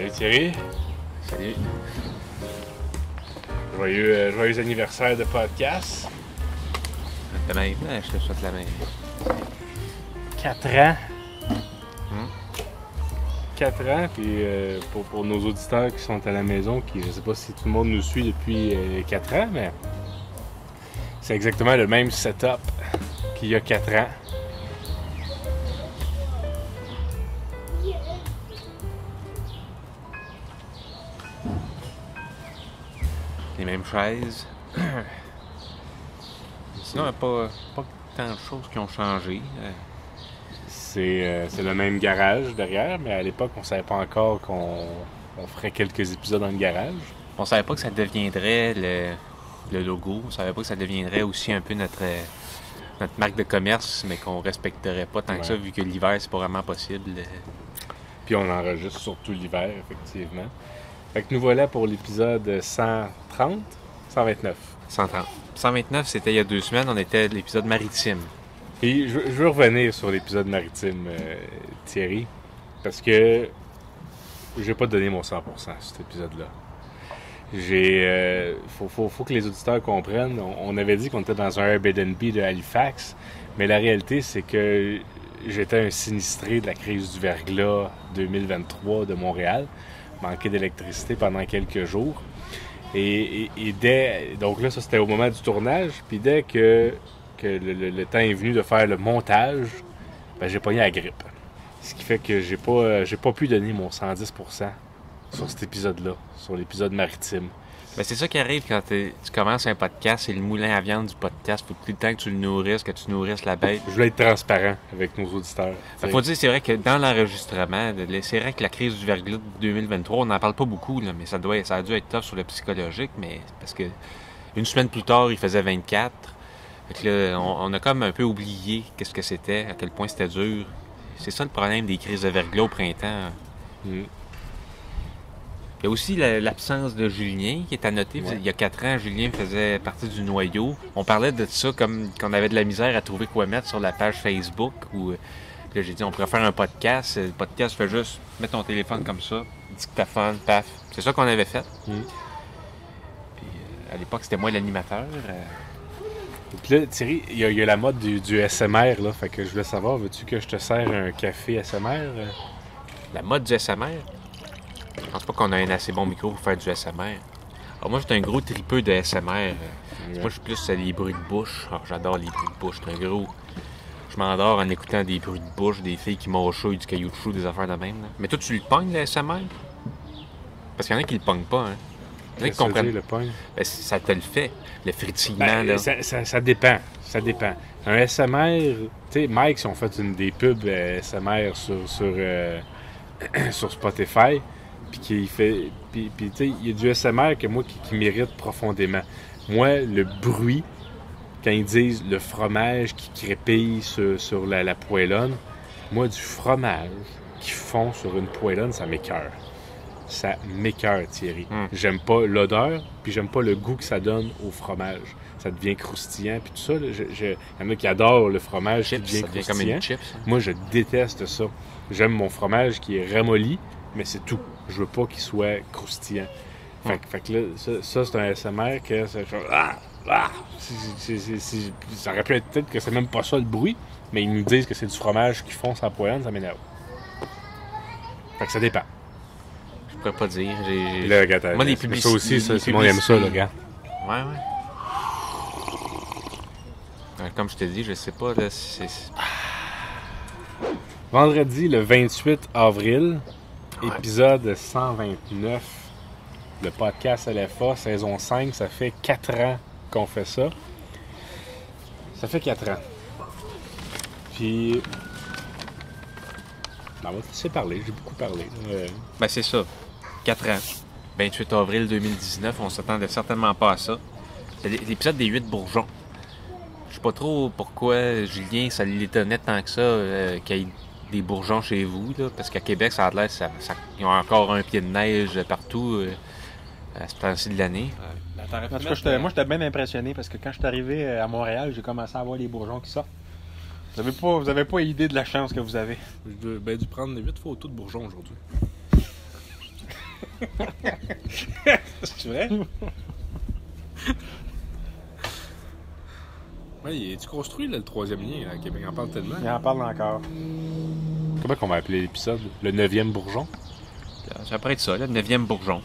Salut Thierry. Salut. Joyeux anniversaire de podcast. De même, je te souhaite la même. 4 ans. 4 ans, puis pour nos auditeurs qui sont à la maison, je ne sais pas si tout le monde nous suit depuis 4 ans, mais c'est exactement le même setup qu'il y a 4 ans. Les mêmes chaises. Sinon, il n'y a pas tant de choses qui ont changé. C'est le même garage derrière, mais à l'époque, on savait pas encore qu'on ferait quelques épisodes dans le garage. On savait pas que ça deviendrait le logo. On savait pas que ça deviendrait aussi un peu notre marque de commerce, mais qu'on respecterait pas tant que ça, vu que l'hiver, c'est pas vraiment possible. Puis on enregistre surtout l'hiver, effectivement. Fait que nous voilà pour l'épisode 130, 129. 130. 129, c'était il y a 2 semaines, on était à l'épisode maritime. Et je veux revenir sur l'épisode maritime, Thierry, parce que j'ai pas donné mon 100% à cet épisode-là. Faut que les auditeurs comprennent. On avait dit qu'on était dans un Airbnb de Halifax, mais la réalité, c'est que j'étais un sinistré de la crise du verglas 2023 de Montréal. Manqué d'électricité pendant quelques jours. Donc là, ça c'était au moment du tournage. Puis dès que le temps est venu de faire le montage, ben, j'ai pogné la grippe. Ce qui fait que j'ai pas pu donner mon 110% sur cet épisode-là, sur l'épisode maritime. Ben, c'est ça qui arrive quand tu commences un podcast, c'est le moulin à viande du podcast. Faut tout le temps que tu le nourrisses, que tu nourrisses la bête. Je voulais être transparent avec nos auditeurs. Il faut dire, c'est vrai que dans l'enregistrement, c'est vrai que la crise du verglas de 2023, on n'en parle pas beaucoup, là, mais ça a dû être tough sur le psychologique, mais parce que une semaine plus tard, il faisait 24. Fait que là, on a comme un peu oublié qu'est-ce que c'était, à quel point c'était dur. C'est ça le problème des crises de verglas au printemps. Il y a aussi l'absence de Julien qui est à noter. Ouais. Il y a 4 ans, Julien faisait partie du noyau. On parlait de ça comme qu'on avait de la misère à trouver quoi mettre sur la page Facebook. Où là, j'ai dit on pourrait faire un podcast. Le podcast fait juste mettre ton téléphone comme ça, dictaphone, paf. C'est ça qu'on avait fait. Puis à l'époque, c'était moi l'animateur. Puis là, Thierry, il y a la mode du SMR, là. Fait que je voulais savoir, veux-tu que je te sers un café SMR? La mode du SMR? Je pense pas qu'on a un assez bon micro pour faire du SMR. Alors moi, j'étais un gros tripeux de SMR. Moi, je suis plus les bruits de bouche. Alors, j'adore les bruits de bouche. Je m'endors en écoutant des bruits de bouche, des filles qui mâchouillent du caillou de chou, des affaires de même. Là. Mais toi, tu le pognes, le SMR? Parce qu'il y en a qui le pognent pas, hein. Il y en a qui comprennent. Le pogne? Ben, ça te le fait, le frétillement. Ben, là. Ça dépend. Ça dépend. Un SMR, tu sais, Mike, si on fait des pubs SMR sur Spotify, puis qu'il fait. Puis tu sais, il y a du SMR que moi qui m'irrite profondément. Moi, le bruit, quand ils disent le fromage qui crépille sur la poêlonne, moi, du fromage qui fond sur une poêlonne, ça m'écoeure. Ça m'écoeure, Thierry. J'aime pas l'odeur, puis j'aime pas le goût que ça donne au fromage. Ça devient croustillant, puis tout ça. Il y en a qui adorent le fromage qui devient croustillant. Comme une chips. Moi, je déteste ça. J'aime mon fromage qui est ramolli, mais c'est tout. Je veux pas qu'il soit croustillant. Fait que là, ça c'est un SMR que ça fait... Ça aurait pu être peut-être que c'est même pas ça le bruit, mais ils nous disent que c'est du fromage qui fond sa poêlonne, ça m'énerve. Fait que ça dépend. Je pourrais pas dire. Là, regarde, moi, les publicités... Ça aussi, ça, tout le monde aime ça, là, regarde. Ouais. Comme je te dis, je sais pas, là, Vendredi, le 28 avril, épisode 129, le podcast LFA, saison 5, ça fait 4 ans qu'on fait ça. Ça fait 4 ans. Puis... on va te laisser parler, j'ai beaucoup parlé. Ben c'est ça, 4 ans. 28 avril 2019, on s'attendait certainement pas à ça. C'est l'épisode des 8 bourgeons. Je sais pas trop pourquoi Julien, ça l'étonnait tant que ça qu'il y ait des bourgeons chez vous, là, parce qu'à Québec, ça a l'air ils ont encore un pied de neige partout à ce temps-ci de l'année. En tout cas, moi, j'étais bien impressionné parce que quand je suis arrivé à Montréal, j'ai commencé à voir les bourgeons qui sortent. Vous avez pas idée de la chance que vous avez. J'ai dû prendre 8 photos de bourgeons aujourd'hui. C'est vrai? Ouais, es-tu construit, là, le troisième lien, à Québec? On en parle tellement. Il en parle encore. Comment qu'on va appeler l'épisode? Le 9e bourgeon? Ça pourrait être ça, le 9e bourgeon.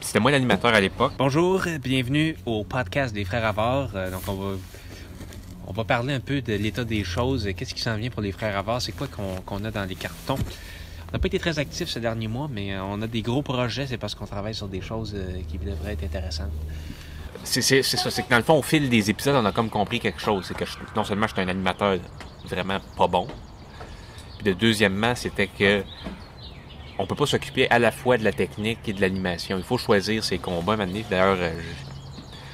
C'était moi l'animateur à l'époque. Bonjour, bienvenue au podcast des Frères Avars. Donc on va parler un peu de l'état des choses. Qu'est-ce qui s'en vient pour les Frères Avars? C'est quoi qu'on a dans les cartons? On n'a pas été très actifs ces derniers mois, mais on a des gros projets. C'est parce qu'on travaille sur des choses qui devraient être intéressantes. C'est ça, c'est que dans le fond, au fil des épisodes, on a comme compris quelque chose. C'est que non seulement je suis un animateur vraiment pas bon, puis deuxièmement, c'était que on peut pas s'occuper à la fois de la technique et de l'animation. Il faut choisir ses combats. D'ailleurs,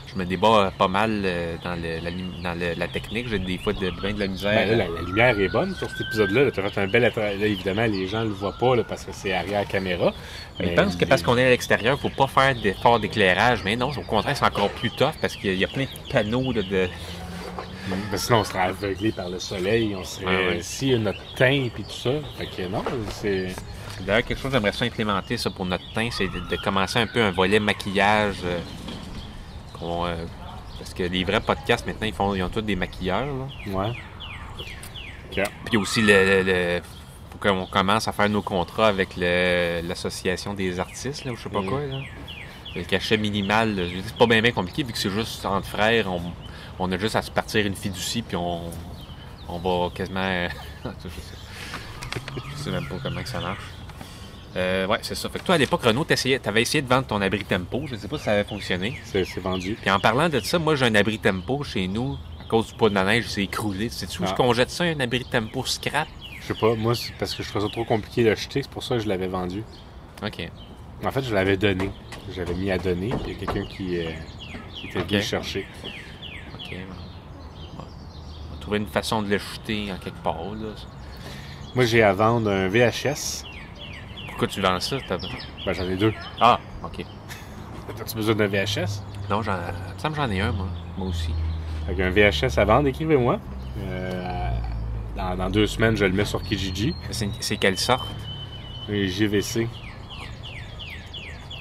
je me débat pas mal dans la technique. J'ai des fois bien de la misère. Ben là, la lumière est bonne sur cet épisode-là. Tu as fait un bel atelier. Là, évidemment, les gens ne le voient pas là, parce que c'est arrière-caméra. Ils pensent que parce qu'on est à l'extérieur, il ne faut pas faire d'efforts d'éclairage. Mais non, au contraire, c'est encore plus tough parce qu'il y a plein de panneaux de... Ben, sinon, on serait aveuglé par le soleil. On serait... Si notre teint et tout ça. Fait que non, c'est... D'ailleurs, quelque chose que j'aimerais ça implémenter ça, pour notre teint, c'est de commencer un peu un volet maquillage. Parce que les vrais podcasts, maintenant, ils ont tous des maquilleurs. Là. Ouais. Okay. Puis aussi, faut qu'on commence à faire nos contrats avec l'association des artistes, là, ou je sais pas quoi. Là. Le cachet minimal, c'est pas bien compliqué, vu que c'est juste entre frères, on a juste à se partir une fiducie, puis on va quasiment... Je sais même pas comment que ça marche. Ouais, c'est ça. Fait que toi, à l'époque, Renaud, t'avais essayé de vendre ton abri tempo. Je sais pas si ça avait fonctionné. C'est vendu. Puis en parlant de ça, moi, j'ai un abri tempo chez nous. À cause du poids de la neige, il s'est écroulé. Sais-tu où est-ce qu'on jette ça, un abri tempo scrap? Je sais pas. Moi, c'est parce que je trouvais ça trop compliqué de jeter. C'est pour ça que je l'avais vendu. OK. En fait, je l'avais donné. J'avais mis à donner. Puis il y a quelqu'un qui était venu le chercher. OK. On va trouver une façon de le jeter en quelque part, là. Moi, j'ai à vendre un VHS. Pourquoi tu vends ça? Ben, j'en ai deux. Ah, OK. As-tu besoin d'un VHS? Non, ça me j'en ai un, moi. Moi aussi. Fait qu'un VHS à vendre, écrivez-moi. Dans 2 semaines, je le mets sur Kijiji. C'est quelle sorte? Un JVC.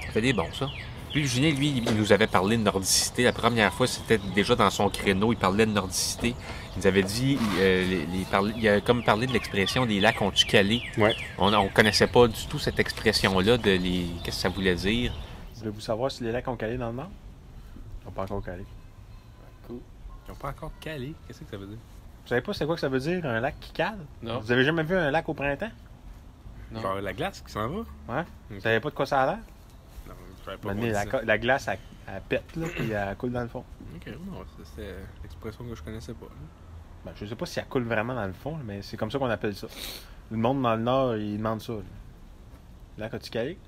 Ça fait des bons, ça. Puis Julien, lui, il nous avait parlé de nordicité. La première fois, c'était déjà dans son créneau. Il parlait de nordicité. Il nous avait dit, il a comme parlé de l'expression des lacs ont-tu calé. Ouais. On connaissait pas du tout cette expression-là qu'est-ce que ça voulait dire. Voulez-vous savoir si les lacs ont calé dans le nord? Ils n'ont pas encore calé. Cool. Ils n'ont pas encore calé. Qu'est-ce que ça veut dire? Vous savez pas c'est quoi que ça veut dire, un lac qui cale? Non. Vous avez jamais vu un lac au printemps? Non. Genre la glace qui s'en va? Ouais. Vous savez pas de quoi ça a l'air? Non, je savais pas. Maintenant, la glace, elle pète, là, puis elle coule dans le fond. Ok, non, c'est l'expression que je connaissais pas. Ben, je sais pas si elle coule vraiment dans le fond, mais c'est comme ça qu'on appelle ça. Le monde dans le nord, il demande ça. Lac as-tu calé?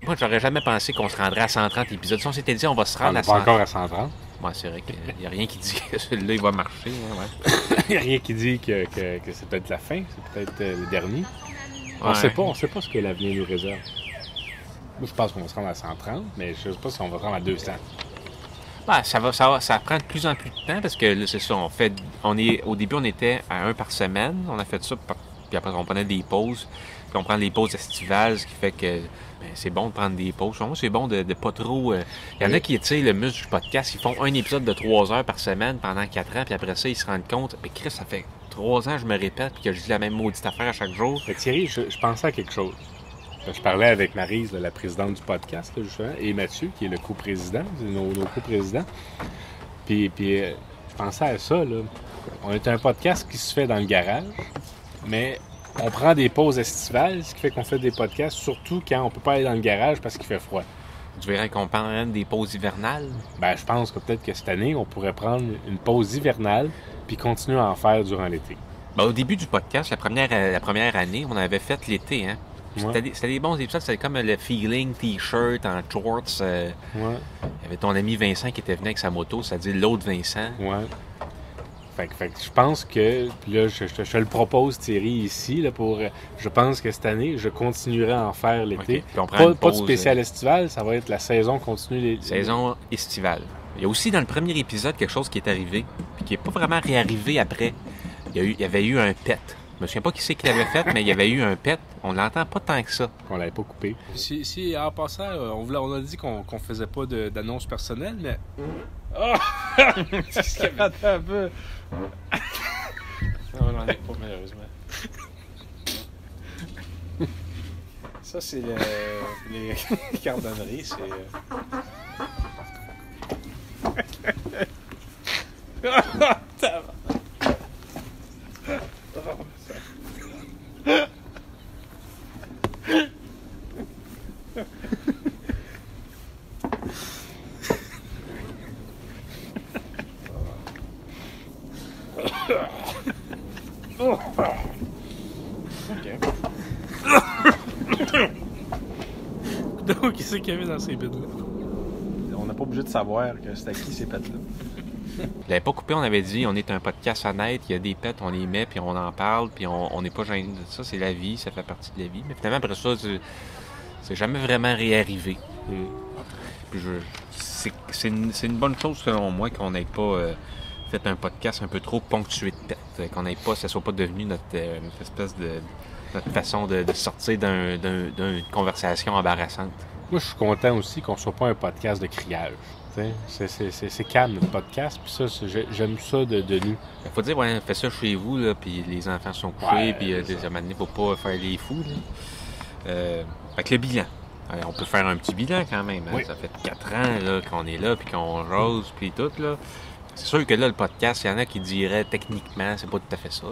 Moi, j'aurais jamais pensé qu'on se rendrait à 130 épisodes. Si on s'était dit on va se rendre On à n'est 100... pas encore à 130. Ouais, c'est vrai qu'il n'y a rien qui dit que celui-là, il va marcher. Hein, ouais. Il n'y a rien qui dit que c'est peut-être la fin, c'est peut-être le dernier. Ouais. On sait pas ce que l'avenir nous réserve. Moi, je pense qu'on va se rendre à 130, mais je sais pas si on va se rendre à 200. Ben, ça prend de plus en plus de temps parce que là, c'est ça, au début, on était à 1 par semaine. On a fait ça, puis après, on prenait des pauses. Puis on prend des pauses estivales, ce qui fait que c'est bon de prendre des pauses. Moi, c'est bon de pas trop... Il y en a qui étirent le muscle du podcast. Ils font un épisode de 3 heures par semaine pendant 4 ans, puis après ça, ils se rendent compte, mais Chris, ça fait 3 ans que je me répète, puis que je dis la même maudite affaire à chaque jour. Mais Thierry, je pensais à quelque chose. Je parlais avec Maryse, la présidente du podcast, là, justement, et Mathieu, qui est le coprésident, nos coprésidents. Puis je pensais à ça, là. On est un podcast qui se fait dans le garage, mais on prend des pauses estivales, ce qui fait qu'on fait des podcasts, surtout quand on peut pas aller dans le garage parce qu'il fait froid. Tu verrais qu'on prendrait des pauses hivernales? Ben, je pense que peut-être que cette année, on pourrait prendre une pause hivernale puis continuer à en faire durant l'été. Ben, au début du podcast, la première année, on avait fait l'été, hein? Ouais. C'était des bons épisodes, c'était comme le feeling t-shirt en shorts. Ouais. Il y avait ton ami Vincent qui était venu avec sa moto, c'est-à-dire l'autre Vincent. Ouais. Fait que je pense que, puis là, je te le propose, Thierry, ici, là, je pense que cette année, je continuerai à en faire l'été. Okay. Puis on prend Pas de spécial estival, ça va être la saison continue. Saison estivale. Il y a aussi dans le premier épisode quelque chose qui est arrivé, puis qui n'est pas vraiment réarrivé après. Il y avait eu un pet. Je me souviens pas qui c'est qui l'avait fait, mais il y avait eu un pet. On l'entend pas tant que ça. On l'avait pas coupé. Si en passant, on a dit qu'on faisait pas d'annonce personnelle, mais... Oh! Attends un peu. Non, on n'en est pas, malheureusement. Ça, c'est les cardonneries. C'est... Donc, qu'est-ce qu'il y avait dans ces bides-là? On n'a pas obligé de savoir que c'était qui ces pets-là. Je l'avais pas coupé, on avait dit, on est un podcast honnête, il y a des pets, on les met, puis on en parle, puis on n'est pas gêné de ça, c'est la vie, ça fait partie de la vie. Mais finalement, après ça, c'est jamais vraiment réarrivé. Puis c'est une bonne chose, selon moi, qu'on n'ait pas fait un podcast un peu trop ponctué de pets, qu'on n'ait pas, ça soit pas devenu notre espèce de... notre façon de sortir d'une conversation embarrassante. Moi, je suis content aussi qu'on soit pas un podcast de criage. C'est calme, le podcast, puis ça, j'aime ça de nous. Il faut dire, ouais, faites ça chez vous, là, puis les enfants sont couchés, puis à un moment donné, faut pas faire les fous. Fait que le bilan. On peut faire un petit bilan quand même. Hein? Oui. Ça fait 4 ans là, qu'on est là, puis qu'on rose, puis tout. Là. C'est sûr que là, le podcast, il y en a qui diraient techniquement, c'est pas tout à fait ça.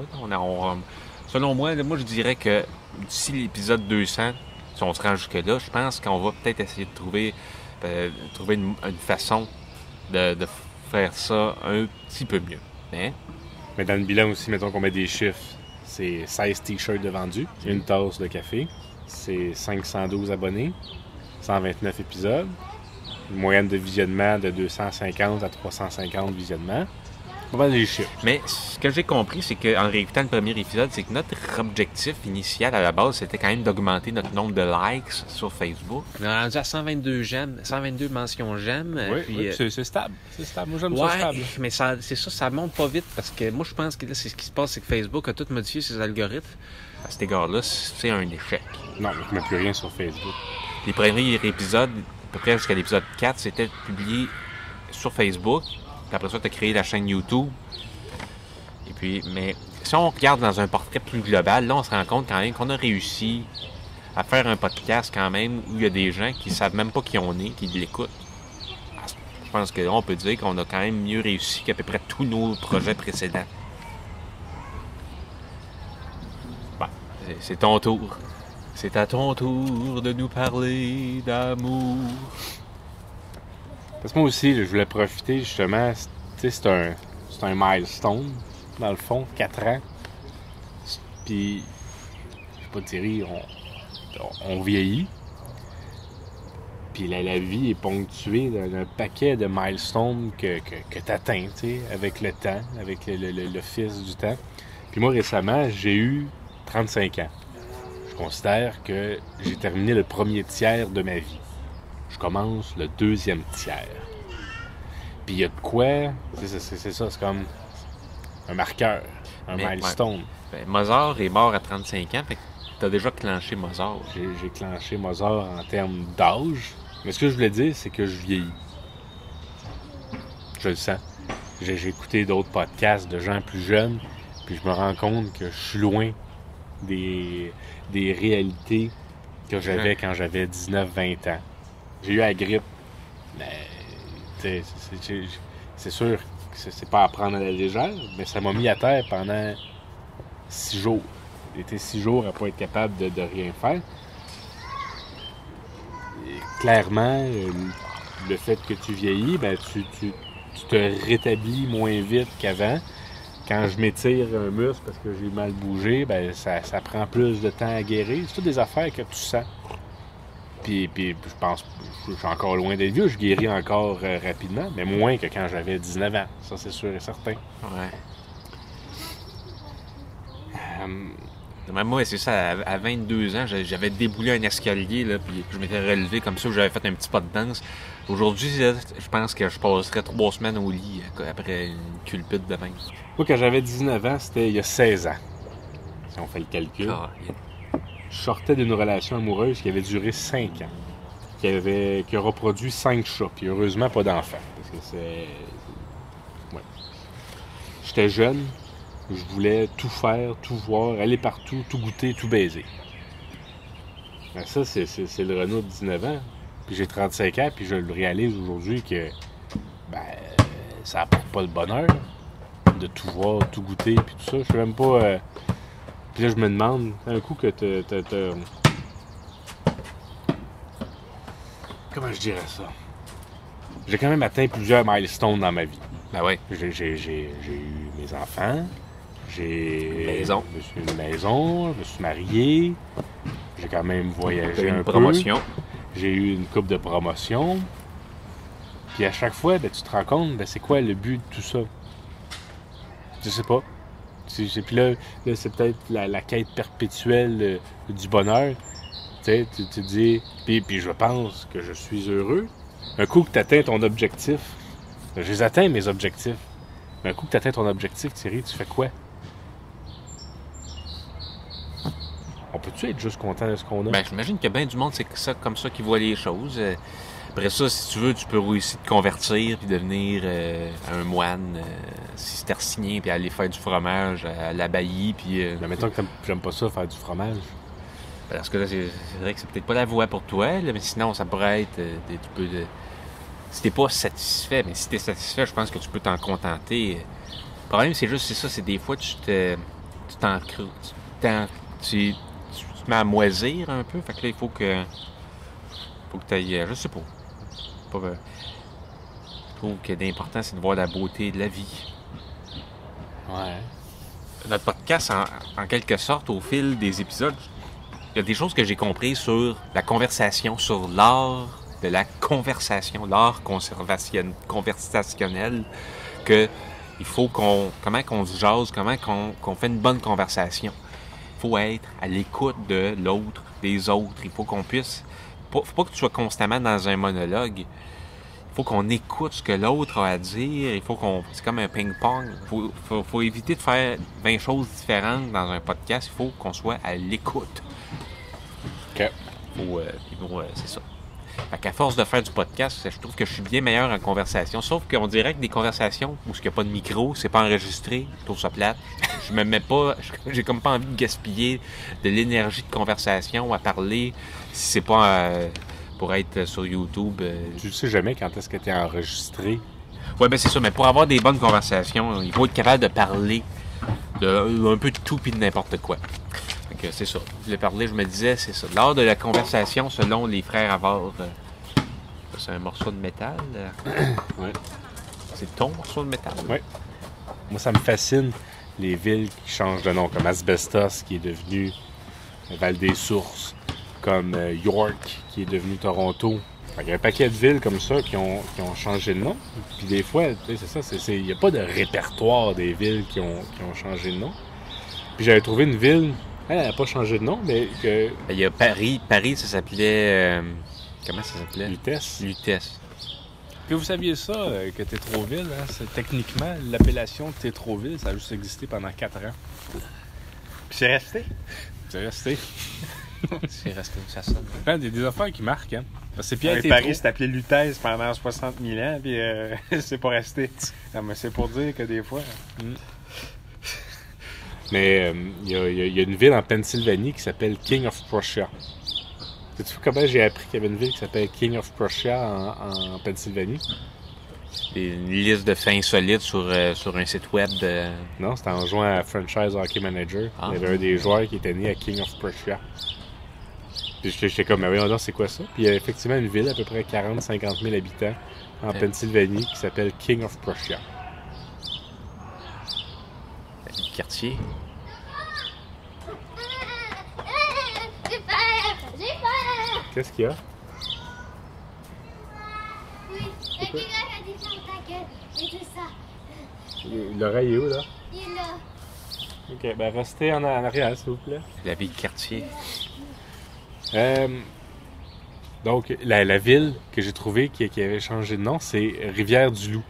Selon moi, je dirais que d'ici l'épisode 200, si on se rend jusque-là, je pense qu'on va peut-être essayer de trouver une façon de faire ça un petit peu mieux. Hein? Mais dans le bilan aussi, mettons qu'on met des chiffres. C'est 16 t-shirts de vendus, une tasse de café, c'est 512 abonnés, 129 épisodes, une moyenne de visionnement de 250 à 350 visionnements. On va les chiffres. Mais ce que j'ai compris, c'est qu'en réécoutant le premier épisode, c'est que notre objectif initial à la base, c'était quand même d'augmenter notre nombre de likes sur Facebook. On est rendu à 122 j'aime, 122 mentions j'aime. Oui, c'est stable. C'est stable. Moi, j'aime ouais, ça stable. Mais ça monte pas vite parce que moi, je pense que là, c'est ce qui se passe, c'est que Facebook a tout modifié ses algorithmes. À cet égard-là, c'est un échec. Non, mais je ne mets plus rien sur Facebook. Les premiers épisodes, à peu près jusqu'à l'épisode 4, c'était publié sur Facebook. Puis après ça, tu as créé la chaîne YouTube. Et puis, mais si on regarde dans un portrait plus global, là, on se rend compte quand même qu'on a réussi à faire un podcast quand même où il y a des gens qui savent même pas qui on est, qui l'écoutent. Je pense que là, on peut dire qu'on a quand même mieux réussi qu'à peu près tous nos projets précédents. Bon, c'est ton tour. C'est à ton tour de nous parler d'amour. Parce que moi aussi, je voulais profiter justement, tu sais, c'est un milestone, dans le fond, 4 ans. Puis, je sais pas Thierry, on vieillit. Puis la vie est ponctuée d'un paquet de milestones que tu atteins, tu sais, avec le temps, avec le fils du temps. Puis moi, récemment, j'ai eu 35 ans. Je considère que j'ai terminé le premier tiers de ma vie. Je commence le deuxième tiers. Puis il y a de quoi, c'est ça, c'est comme un marqueur, un milestone. Ouais. Ben, Mozart est mort à 35 ans, fait que t'as déjà clenché Mozart. J'ai clenché Mozart en termes d'âge, mais ce que je voulais dire, c'est que je vieillis. Je le sens. J'ai écouté d'autres podcasts de gens plus jeunes, puis je me rends compte que je suis loin des réalités que j'avais quand j'avais 19-20 ans. J'ai eu la grippe, mais c'est sûr que c'est pas à prendre à la légère, mais ça m'a mis à terre pendant 6 jours. J'ai été 6 jours à pas être capable de rien faire. Et clairement, le fait que tu vieillis, ben tu te rétablis moins vite qu'avant. Quand je m'étire un muscle parce que j'ai mal bougé, ben ça prend plus de temps à guérir. C'est toutes des affaires que tu sens. Puis je pense, je suis encore loin d'être vieux, je guéris encore rapidement, mais moins que quand j'avais 19 ans. Ça, c'est sûr et certain. Ouais. Moi, c'est ça, à 22 ans, j'avais déboulé un escalier, là, puis je m'étais relevé comme ça, j'avais fait un petit pas de danse. Aujourd'hui, je pense que je passerais 3 semaines au lit après une culpute de même. Moi, quand j'avais 19 ans, c'était il y a 16 ans. si on fait le calcul. Ah, Je sortais d'une relation amoureuse qui avait duré 5 ans, qui a reproduit 5 chats, puis heureusement pas d'enfants. Parce que c'est. Ouais. J'étais jeune, je voulais tout faire, tout voir, aller partout, tout goûter, tout baiser. Ben ça, c'est le Renaud de 19 ans. Puis j'ai 35 ans, puis je le réalise aujourd'hui que ça apporte pas le bonheur de tout voir, tout goûter, puis tout ça. Je sais même pas. Puis là, je me demande, un coup que t'as. Comment je dirais ça? J'ai quand même atteint plusieurs milestones dans ma vie. Ben ouais. J'ai eu mes enfants, Maison. j'ai eu une maison, je me suis marié, j'ai quand même voyagé un peu. Promotion. J'ai eu une couple de promotions. Puis à chaque fois, tu te rends compte, c'est quoi le but de tout ça? Je sais pas. Puis là c'est peut-être la quête perpétuelle du bonheur. Tu te dis, puis je pense que je suis heureux. Un coup que tu atteins ton objectif, je les atteins mes objectifs. Mais un coup que tu atteins ton objectif, Thierry, tu fais quoi? On peut-tu être juste content de ce qu'on a? Ben, j'imagine qu'il y a bien du monde, c'est ça, comme ça qui voit les choses. Après ça, si tu veux, tu peux aussi te convertir puis devenir un moine cistercien puis aller faire du fromage à l'abbaye. Puis, Mais mettons que j'aime pas ça, faire du fromage. Parce que là, c'est vrai que c'est peut-être pas la voie pour toi, là, mais sinon, ça pourrait être. Tu peux. Si t'es pas satisfait, mais si t'es satisfait, je pense que tu peux t'en contenter. Le problème, c'est juste, c'est ça, c'est des fois, tu te mets à moisir un peu. Fait que là, il faut que tu ailles. Je sais pas. Je trouve que l'important, c'est de voir la beauté de la vie. Ouais. Notre podcast, en quelque sorte, au fil des épisodes, il y a des choses que j'ai comprises sur la conversation, sur l'art de la conversation, l'art conversationnel, que il faut comment qu'on se jase, comment qu'on fait une bonne conversation. Il faut être à l'écoute de l'autre, des autres. Il faut qu'on puisse. Faut pas que tu sois constamment dans un monologue. Il faut qu'on écoute ce que l'autre a à dire. C'est comme un ping-pong. Faut éviter de faire 20 choses différentes dans un podcast. Il faut qu'on soit à l'écoute. OK. C'est ça. Fait qu'à force de faire du podcast, je trouve que je suis bien meilleur en conversation. Sauf qu'on dirait que des conversations où il n'y a pas de micro, c'est pas enregistré, je trouve ça plate. Je me mets pas. J'ai comme pas envie de gaspiller de l'énergie de conversation à parler si c'est pas pour être sur YouTube. Tu sais jamais quand est-ce que tu es enregistré. Ouais, ben c'est ça. Mais pour avoir des bonnes conversations, il faut être capable de parler de un peu de tout puis de n'importe quoi. Fait que c'est ça. Je voulais parler, je me disais, c'est ça. L'art de la conversation, selon les frères Havard, c'est un morceau de métal. Ouais. C'est ton morceau de métal. Oui. Moi, ça me fascine, les villes qui changent de nom, comme Asbestos, qui est devenu Val-des-Sources, comme York, qui est devenu Toronto. Il y a un paquet de villes comme ça qui ont changé de nom. Puis des fois, c'est ça, il n'y a pas de répertoire des villes qui ont changé de nom. Puis j'avais trouvé une ville, elle n'a pas changé de nom, mais que... Il y a Paris. Paris, ça s'appelait... comment ça s'appelait? Lutèce. Puis vous saviez ça, que Tétroville, hein, c'est techniquement l'appellation de Tétroville, ça a juste existé pendant 4 ans. Puis c'est resté. C'est resté. C'est resté où ça sonne. Des affaires qui marquent, hein. Parce que c'est Pierre Paris Tétro. s'est appelé Lutèce pendant 60 000 ans, puis c'est pas resté. Non, mais c'est pour dire que des fois... Mais il y a une ville en Pennsylvanie qui s'appelle King of Prussia. Sais-tu comment j'ai appris qu'il y avait une ville qui s'appelle King of Prussia en Pennsylvanie? Une liste de faits insolites sur un site web de... Non, c'était en jouant à Franchise Hockey Manager. Ah. Il y avait un des joueurs qui était né à King of Prussia. Puis j'étais comme, mais voyons, c'est quoi ça? Puis il y a effectivement une ville à peu près 40-50 000 habitants en Pennsylvanie qui s'appelle King of Prussia. Le quartier. J'ai peur! Qu'est-ce qu'il y a? Oui, le gars a dit ferme ta gueule. Et c'est ça. L'oreille est où, là? Il est là. OK, ben restez en arrière, s'il vous plaît. La vie de quartier. Donc, la ville que j'ai trouvée qui avait changé de nom, c'est Rivière-du-Loup.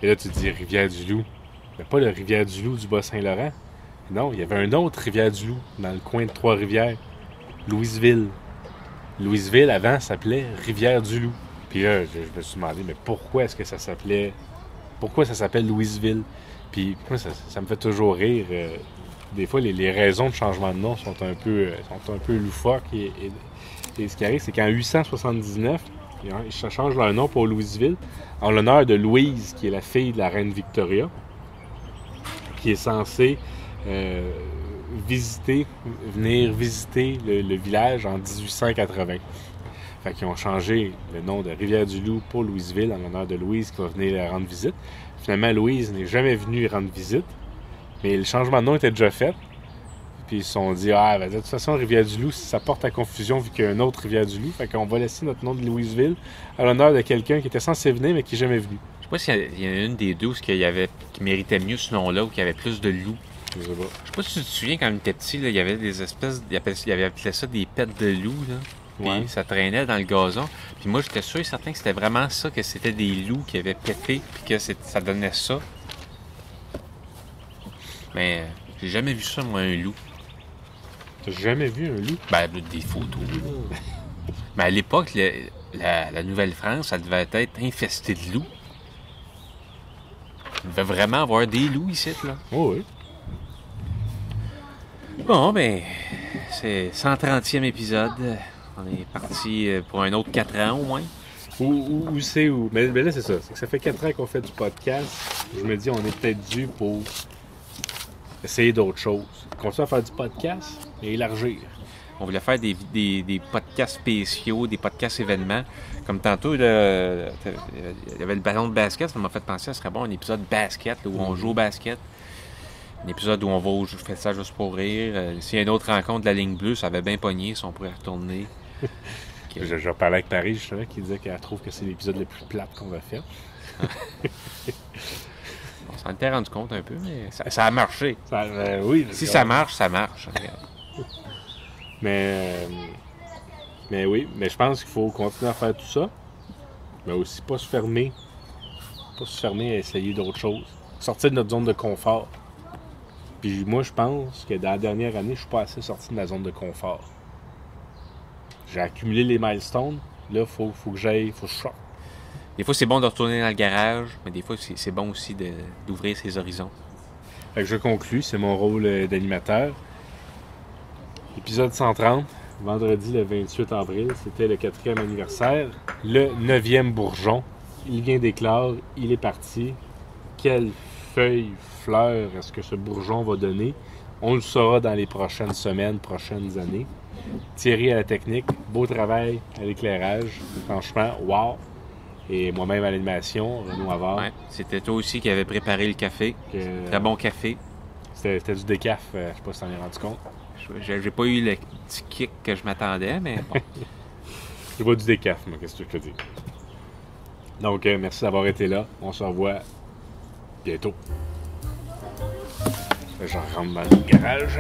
Et là, tu te dis Rivière-du-Loup. Mais pas le Rivière-du-Loup du Bas-Saint-Laurent. Non, il y avait un autre Rivière-du-Loup dans le coin de Trois-Rivières. Louisville. Louisville, avant, s'appelait Rivière-du-Loup. Puis là, je me suis demandé, mais pourquoi est-ce que ça s'appelait... Pourquoi ça s'appelle Louisville? Puis moi, ça me fait toujours rire. Des fois, les raisons de changement de nom sont un peu loufoques. Et ce qui arrive, c'est qu'en 879, ils changent leur nom pour Louisville en l'honneur de Louise, qui est la fille de la reine Victoria, qui est censée venir visiter le village en 1880. Fait qu'ils ont changé le nom de Rivière-du-Loup pour Louisville en l'honneur de Louise qui va venir leur rendre visite. Finalement, Louise n'est jamais venue rendre visite, mais le changement de nom était déjà fait. Puis ils se sont dit, de toute façon, Rivière-du-Loup, ça porte à confusion vu qu'il y a un autre Rivière-du-Loup. Fait qu'on va laisser notre nom de Louisville à l'honneur de quelqu'un qui était censé venir mais qui n'est jamais venu. Je sais pas s'il y en a une des deux qui méritait mieux ce nom-là ou qui avait plus de loups. Je sais pas. Je sais pas si tu te souviens, quand on était petit, là, il y avait des espèces... Il avait appelé ça des pets de loups, là. Puis Ouais. ça traînait dans le gazon. Puis moi, j'étais sûr et certain que c'était vraiment ça, que c'était des loups qui avaient pété, puis que ça donnait ça. Mais j'ai jamais vu ça, moi, un loup. T'as jamais vu un loup? Ben, des photos, là. Mais à l'époque, la Nouvelle-France, ça devait être infesté de loups. Il devait vraiment avoir des loups ici, là. Oh oui. Bon, ben, c'est 130e épisode. On est parti pour un autre 4 ans, au moins. Où c'est où? Mais là, c'est ça. C'est que ça fait 4 ans qu'on fait du podcast. Je me dis, on est peut-être dû pour essayer d'autres choses. Continuer à faire du podcast et élargir. On voulait faire des podcasts spéciaux, des podcasts événements. Comme tantôt, là, il y avait le ballon de basket. Ça m'a fait penser, ça serait bon un épisode basket, là, où on joue au basket. Un épisode où on va faire ça juste pour rire. S'il y a une autre rencontre de la ligne bleue, ça avait bien pogné, si on pourrait retourner. Je parlais avec Paris, justement, qui disait qu'elle trouve que c'est l'épisode le plus plate qu'on a fait. On s'en était rendu compte un peu, mais ça a marché. Oui. Si ça marche, ça marche. Mais oui, mais je pense qu'il faut continuer à faire tout ça, mais aussi pas se fermer à essayer d'autres choses. Sortir de notre zone de confort. Puis moi, je pense que dans la dernière année, je suis pas assez sorti de ma zone de confort. J'ai accumulé les milestones. Là, faut que je sorte. Des fois, c'est bon de retourner dans le garage, mais des fois, c'est bon aussi d'ouvrir ses horizons. Fait que je conclue, c'est mon rôle d'animateur. Épisode 130, vendredi le 28 avril, c'était le 4e anniversaire. Le 9e bourgeon, il vient d'éclore, il est parti. Quelle feuille, fleur est-ce que ce bourgeon va donner? On le saura dans les prochaines semaines, prochaines années. Thierry à la technique, beau travail à l'éclairage. Franchement, wow! Et moi-même à l'animation, Renaud Havard. Ouais, c'était toi aussi qui avais préparé le café. Très bon café. C'était du décaf, je sais pas si t'en es rendu compte. J'ai pas eu le petit kick que je m'attendais, mais bon. C'est pas du décaf, moi, qu'est-ce que je te dis. Donc, merci d'avoir été là. On se revoit bientôt. Je rentre dans le garage.